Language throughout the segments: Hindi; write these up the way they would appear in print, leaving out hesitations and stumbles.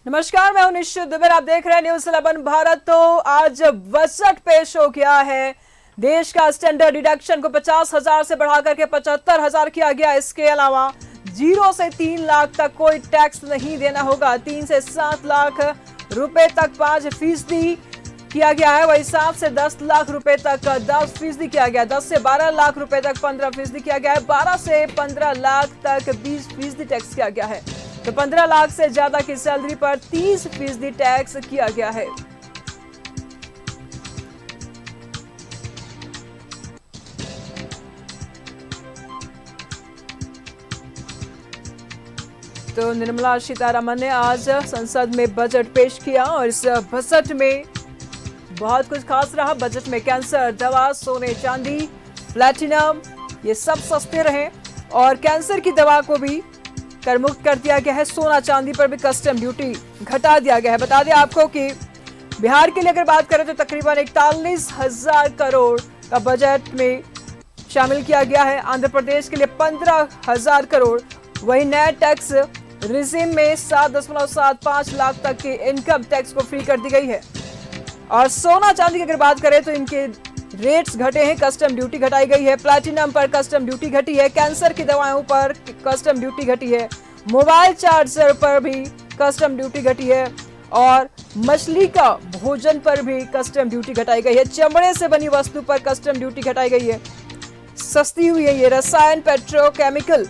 नमस्कार, मैं हूं निश्चित दुबे। आप देख रहे हैं न्यूज़ 11 भारत। तो आज बजट पेश हो गया है। देश का स्टैंडर्ड डिडक्शन को 50,000 से बढ़ाकर के 75,000 किया गया। इसके अलावा 0 से 3 लाख तक कोई टैक्स नहीं देना होगा। 3 से 7 लाख रुपए तक 5% किया गया है। वही 7 से 10 लाख रुपए तक 10% किया गया। 10 से 12 लाख रुपए तक 15% किया गया है। 12 से 15 लाख तक 20% टैक्स किया गया है। तो 15 लाख से ज्यादा की सैलरी पर 30% टैक्स किया गया है। तो निर्मला सीतारमण ने आज संसद में बजट पेश किया और इस बजट में बहुत कुछ खास रहा। बजट में कैंसर दवा, सोने चांदी, प्लैटिनम ये सब सस्ते रहे और कैंसर की दवा को भी कर मुक्त कर दिया गया है। सोना चांदी पर भी कस्टम ड्यूटी घटा दिया गया है। बता दें आपको कि बिहार के लिए अगर बात करें तो तकरीबन 41,000 करोड़ का बजट में शामिल किया गया है। आंध्र प्रदेश के लिए 15,000 करोड़। वही नया टैक्स रिजिम में 7.75 लाख तक के इनकम टैक्स को फ्री कर दी गई है। और सोना चांदी की अगर बात करें तो इनके रेट्स घटे हैं, कस्टम ड्यूटी घटाई गई है। प्लैटिनम पर कस्टम ड्यूटी घटी है। कैंसर की दवाओं पर कस्टम ड्यूटी घटी है। मोबाइल चार्जर पर भी कस्टम ड्यूटी घटी है और मछली का भोजन पर भी कस्टम ड्यूटी घटाई गई है। चमड़े से बनी वस्तु पर कस्टम ड्यूटी घटाई गई है। सस्ती हुई है ये रसायन, पेट्रोकेमिकल,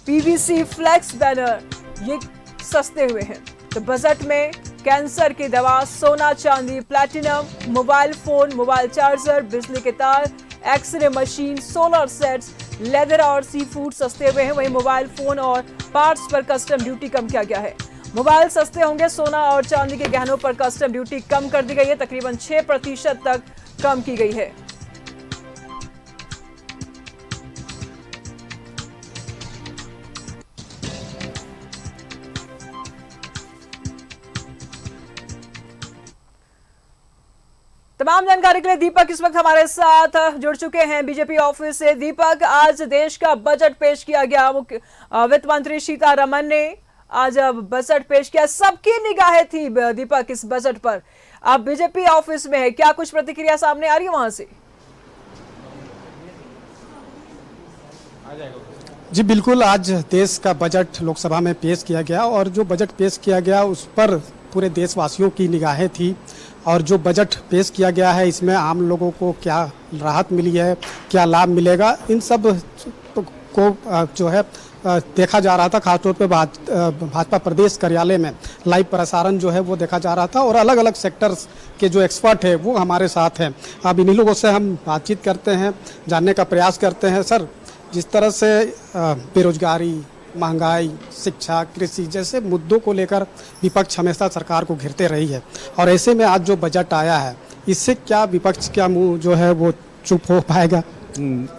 पीवीसी, फ्लेक्स बैनर ये सस्ते हुए हैं। तो बजट में कैंसर की दवा, सोना चांदी, platinum, mobile phone, mobile charger, बिजली के तार, x ray machine, solar sets, leather और सी फूड सस्ते हुए हैं। वहीं मोबाइल फोन और पार्ट्स पर कस्टम ड्यूटी कम किया गया है। मोबाइल सस्ते होंगे। सोना और चांदी के गहनों पर कस्टम ड्यूटी कम कर दी गई है। तकरीबन 6% तक कम की गई है। तमाम जानकारी के लिए दीपक इस वक्त हमारे साथ जुड़ चुके हैं बीजेपी ऑफिस से। दीपक, आज देश का बजट पेश किया गया। वित्त मंत्री सीतारमण ने आज बजट पेश किया। सबकी निगाहें थी दीपक इस बजट पर। आप बीजेपी ऑफिस में है, क्या कुछ प्रतिक्रिया सामने आ रही है वहां से? जी बिल्कुल, आज देश का बजट लोकसभा में पेश किया गया और जो बजट पेश किया गया उस पर पूरे देशवासियों की निगाहें थी। और जो बजट पेश किया गया है इसमें आम लोगों को क्या राहत मिली है, क्या लाभ मिलेगा, इन सब को जो है देखा जा रहा था। खासतौर पे भाजपा प्रदेश कार्यालय में लाइव प्रसारण जो है वो देखा जा रहा था और अलग अलग सेक्टर्स के जो एक्सपर्ट है वो हमारे साथ हैं। अब इन्हीं लोगों से हम बातचीत करते हैं, जानने का प्रयास करते हैं। सर, जिस तरह से बेरोजगारी, महंगाई, शिक्षा, कृषि जैसे मुद्दों को लेकर विपक्ष हमेशा सरकार को घेरते रही है और ऐसे में आज जो बजट आया है इससे क्या विपक्ष का मुंह जो है वो चुप हो पाएगा?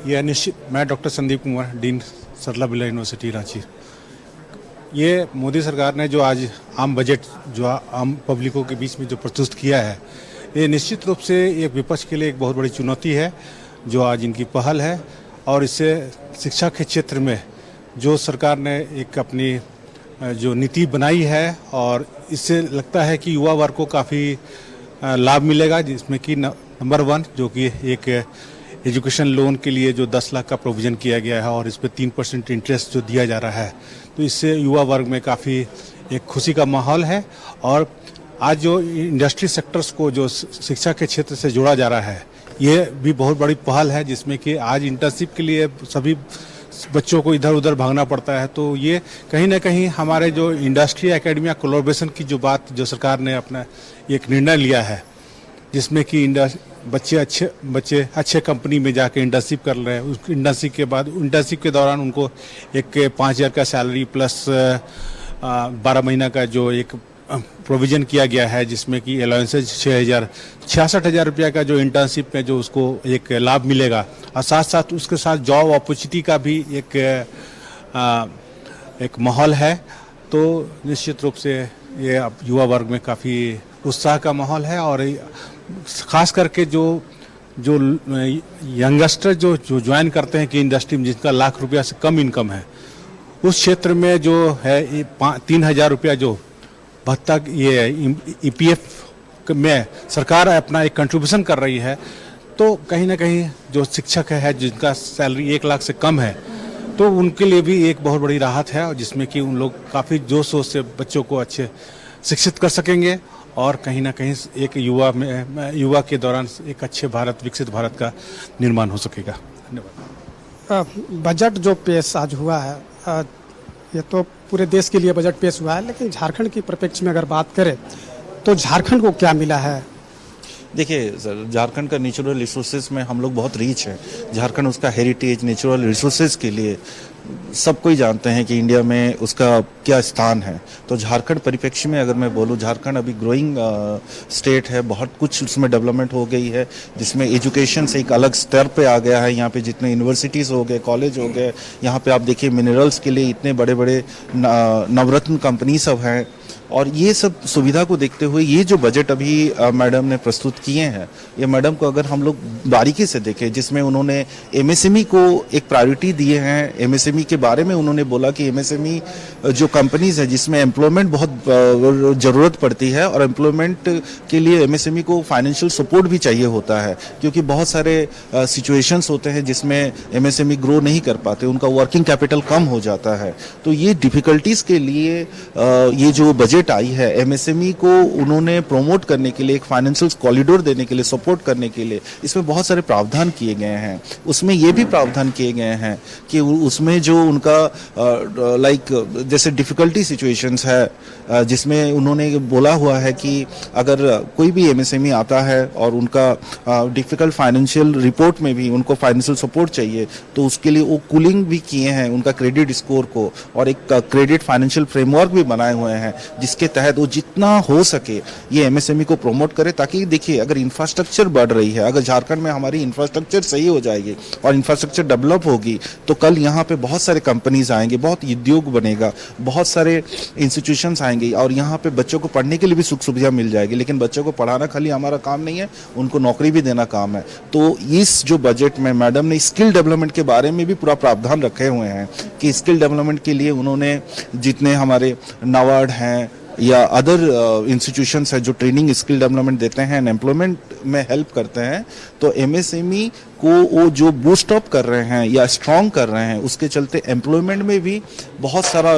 यह निश्चित। मैं डॉक्टर संदीप कुमार, डीन सरला बिरला यूनिवर्सिटी रांची। ये मोदी सरकार ने जो आज आम बजट जो आम पब्लिकों के बीच में जो प्रस्तुत किया है, ये निश्चित रूप से एक विपक्ष के लिए एक बहुत बड़ी चुनौती है जो आज इनकी पहल है। और इससे शिक्षा के क्षेत्र में जो सरकार ने एक अपनी जो नीति बनाई है और इससे लगता है कि युवा वर्ग को काफ़ी लाभ मिलेगा, जिसमें कि नंबर 1 जो कि एक एजुकेशन लोन के लिए जो 10 लाख का प्रोविज़न किया गया है और इस पर 3% इंटरेस्ट जो दिया जा रहा है, तो इससे युवा वर्ग में काफ़ी एक खुशी का माहौल है। और आज जो इंडस्ट्री सेक्टर्स को जो शिक्षा के क्षेत्र से जोड़ा जा रहा है, ये भी बहुत बड़ी पहल है, जिसमें कि आज इंटर्नशिप के लिए सभी बच्चों को इधर उधर भागना पड़ता है। तो ये कहीं ना कहीं हमारे जो इंडस्ट्री एकेडमिया कोलैबोरेशन की जो बात जो सरकार ने अपना एक निर्णय लिया है, जिसमें कि बच्चे अच्छे कंपनी में जाके इंटर्नशिप कर रहे हैं। उस इंटर्नशिप के बाद इंटर्नशिप के दौरान उनको एक 5,000 का सैलरी प्लस 12 महीना का जो एक प्रोविज़न किया गया है, जिसमें कि अलाउंसेज 66,000 रुपया का जो इंटर्नशिप में जो उसको एक लाभ मिलेगा और साथ साथ उसके साथ जॉब अपॉर्चुनिटी का भी एक माहौल है। तो निश्चित रूप से ये युवा वर्ग में काफ़ी उत्साह का माहौल है और ख़ास करके जो यंगस्टर जो ज्वाइन करते हैं कि इंडस्ट्री में जिनका लाख रुपया से कम इनकम है, उस क्षेत्र में जो है 3,000 रुपया जो भत्ता ये ईपीएफ में सरकार अपना एक कंट्रीब्यूशन कर रही है, तो कहीं ना कहीं जो शिक्षक है जिनका सैलरी 1 लाख से कम है, तो उनके लिए भी एक बहुत बड़ी राहत है, और जिसमें कि उन लोग काफ़ी जोश शोश से बच्चों को अच्छे शिक्षित कर सकेंगे और कहीं ना कहीं एक युवा के दौरान एक अच्छे भारत, विकसित भारत का निर्माण हो सकेगा। धन्यवाद। बजट जो पेश आज हुआ है, ये तो पूरे देश के लिए बजट पेश हुआ है, लेकिन झारखंड की परिप्रेक्ष्य में अगर बात करें तो झारखंड को क्या मिला है? देखिए सर, झारखंड का नेचुरल रिसोर्सेज में हम लोग बहुत रीच है। झारखंड उसका हेरिटेज, नेचुरल रिसोर्सेज के लिए सब कोई जानते हैं कि इंडिया में उसका क्या स्थान है। तो झारखंड परिप्रेक्ष्य में अगर मैं बोलूँ, झारखंड अभी ग्रोइंग स्टेट है, बहुत कुछ उसमें डेवलपमेंट हो गई है, जिसमें एजुकेशन से एक अलग स्तर पे आ गया है। यहाँ पे जितने यूनिवर्सिटीज़ हो गए, कॉलेज हो गए, यहाँ पे आप देखिए मिनरल्स के लिए इतने बड़े बड़े नवरत्न कंपनी सब हैं। और ये सब सुविधा को देखते हुए ये जो बजट अभी मैडम ने प्रस्तुत किए हैं, ये मैडम को अगर हम लोग बारीकी से देखें, जिसमें उन्होंने एमएसएमई को एक प्रायोरिटी दिए हैं। एमएसएमई के बारे में उन्होंने बोला कि एमएसएमई जो कंपनीज है जिसमें एम्प्लॉयमेंट बहुत ज़रूरत पड़ती है, और एम्प्लॉयमेंट के लिए एमएसएमई को फाइनेंशियल सपोर्ट भी चाहिए होता है, क्योंकि बहुत सारे सिचुएशंस होते हैं जिसमें एमएसएमई ग्रो नहीं कर पाते, उनका वर्किंग कैपिटल कम हो जाता है। तो ये डिफिकल्टीज के लिए ये जो बजट आई है, एमएसएमई को उन्होंने प्रमोट करने के लिए, एक फाइनेंशियल कॉरिडोर देने के लिए, सपोर्ट करने के लिए इसमें बहुत सारे प्रावधान किए गए हैं। उसमें ये भी प्रावधान किए गए हैं कि उसमें जो उनका जैसे डिफिकल्टी सिचुएशंस है, जिसमें उन्होंने बोला हुआ है कि अगर कोई भी एमएसएमई आता है और उनका डिफिकल्ट फाइनेंशियल रिपोर्ट में भी उनको फाइनेंशियल सपोर्ट चाहिए, तो उसके लिए वो कूलिंग भी किए हैं उनका क्रेडिट स्कोर को, और एक क्रेडिट फाइनेंशियल फ्रेमवर्क भी बनाए हुए हैं, जिसके तहत वो जितना हो सके ये एमएसएमई को प्रमोट करे। ताकि देखिए, अगर इंफ्रास्ट्रक्चर बढ़ रही है, अगर झारखंड में हमारी इंफ्रास्ट्रक्चर सही हो जाएगी और इंफ्रास्ट्रक्चर डेवलप होगी, तो कल यहाँ पे बहुत सारे कंपनीज आएंगे, बहुत उद्योग बनेगा, बहुत सारे इंस्टीट्यूशंस आएंगे, और यहाँ पे बच्चों को पढ़ने के लिए भी सुख सुविधा मिल जाएगी। लेकिन बच्चों को पढ़ाना खाली हमारा काम नहीं है, उनको नौकरी भी देना काम है। तो इस जो बजट में मैडम ने स्किल डेवलपमेंट के बारे में भी पूरा प्रावधान रखे हुए हैं कि स्किल डेवलपमेंट के लिए उन्होंने जितने हमारे नाबार्ड हैं या अदर इंस्टीट्यूशंस है जो ट्रेनिंग स्किल डेवलपमेंट देते हैं, एम्प्लॉयमेंट में हेल्प करते हैं, तो एमएसएमई को वो जो बूस्ट अप कर रहे हैं या स्ट्रॉन्ग कर रहे हैं, उसके चलते एम्प्लॉयमेंट में भी बहुत सारा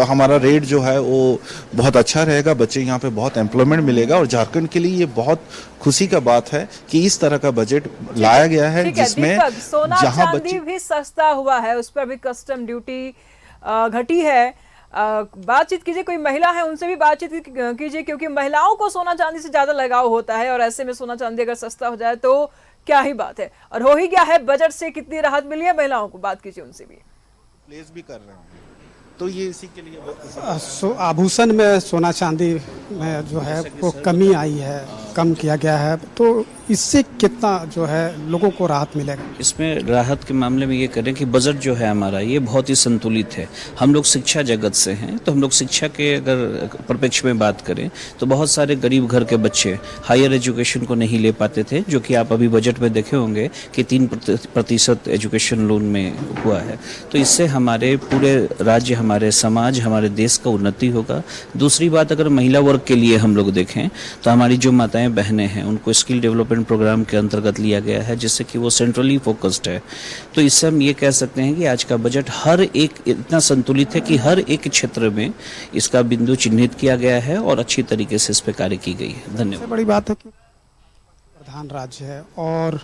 हमारा रेट जो है वो बहुत अच्छा रहेगा। बच्चे यहाँ पे बहुत एम्प्लॉयमेंट मिलेगा, और झारखंड के लिए ये बहुत खुशी का बात है कि इस तरह का बजट लाया गया है, जिसमें जहां चांदी भी सस्ता हुआ है, उस पर भी कस्टम ड्यूटी घटी है। बातचीत कीजिए, कोई महिला है उनसे भी बातचीत कीजिए, क्योंकि महिलाओं को सोना चांदी से ज्यादा लगाव होता है, और ऐसे में सोना चांदी अगर सस्ता हो जाए तो क्या ही बात है। और हो ही गया है, बजट से कितनी राहत मिली है महिलाओं को, बात कीजिए उनसे भी। प्लेस भी कर रहे हैं, तो ये इसी के लिए आभूषण में सोना चांदी में जो है वो कमी आई है, कम किया गया है, तो इससे कितना जो है लोगों को राहत मिलेगा? इसमें राहत के मामले में ये करें कि बजट जो है हमारा ये बहुत ही संतुलित है। हम लोग शिक्षा जगत से हैं, तो हम लोग शिक्षा के अगर परिप्रेक्ष्य में बात करें तो बहुत सारे गरीब घर के बच्चे हायर एजुकेशन को नहीं ले पाते थे, जो कि आप अभी बजट में देखे होंगे कि 3% एजुकेशन लोन में हुआ है। तो इससे हमारे पूरे राज्य, हमारे समाज, हमारे देश का उन्नति होगा। दूसरी बात, अगर महिला वर्ग के लिए हम लोग देखें तो हमारी जो माताएं बहनें हैं उनको स्किल डेवलपमेंट प्रोग्राम के अंतर्गत लिया गया है, जिससे कि वो सेंट्रली फोकस्ड है। तो इससे हम ये कह सकते हैं कि आज का बजट हर एक इतना संतुलित है कि हर एक क्षेत्र में इसका बिंदु चिन्हित किया गया है और अच्छी तरीके से इस पर कार्य की गई है। धन्यवाद। बड़ी बात है कि प्रधान राज्य है और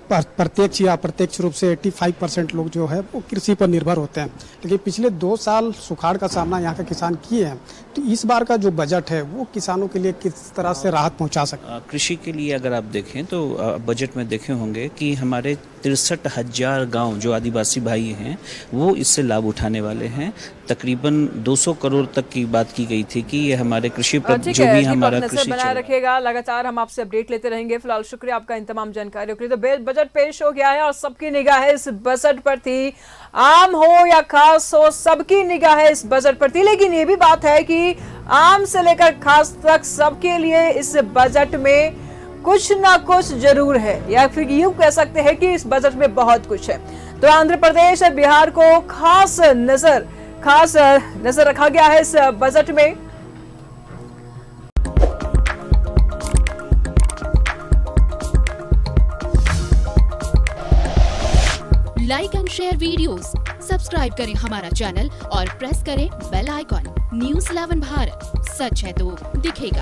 प्रत्यक्ष या अप्रत्यक्ष रूप से 85% लोग जो है वो कृषि पर निर्भर होते हैं, लेकिन पिछले 2 साल सुखाड़ का सामना यहाँ के किसान किए हैं। तो इस बार का जो बजट है वो किसानों के लिए किस तरह से राहत पहुँचा सकता है? कृषि के लिए अगर आप देखें तो बजट में देखे होंगे कि हमारे 63,000 गांव जो आदिवासी भाई हैं वो इससे लाभ उठाने वाले हैं। तकरीबन 200 करोड़ तक की बात की गई थी कि ये हमारे कृषि पर जो भी हमारा कृषि बनाए रखेगा। लगातार हम आपसे अपडेट लेते रहेंगे। फिलहाल शुक्रिया आपका इन तमाम जानकारियों के लिए। तो बजट पेश हो गया है और सबकी निगाह इस बजट पर थी, आम हो या खास हो सबकी निगाह इस बजट पर थी। लेकिन ये भी बात है कि आम से लेकर खास तक सबके लिए इस बजट में कुछ ना कुछ जरूर है, या फिर यूं कह सकते हैं कि इस बजट में बहुत कुछ है। तो आंध्र प्रदेश और बिहार को खास नजर रखा गया है इस बजट में। Like and share videos, subscribe करें हमारा चैनल और प्रेस करें बेल आइकॉन। News 11 भारत, सच है तो दिखेगा।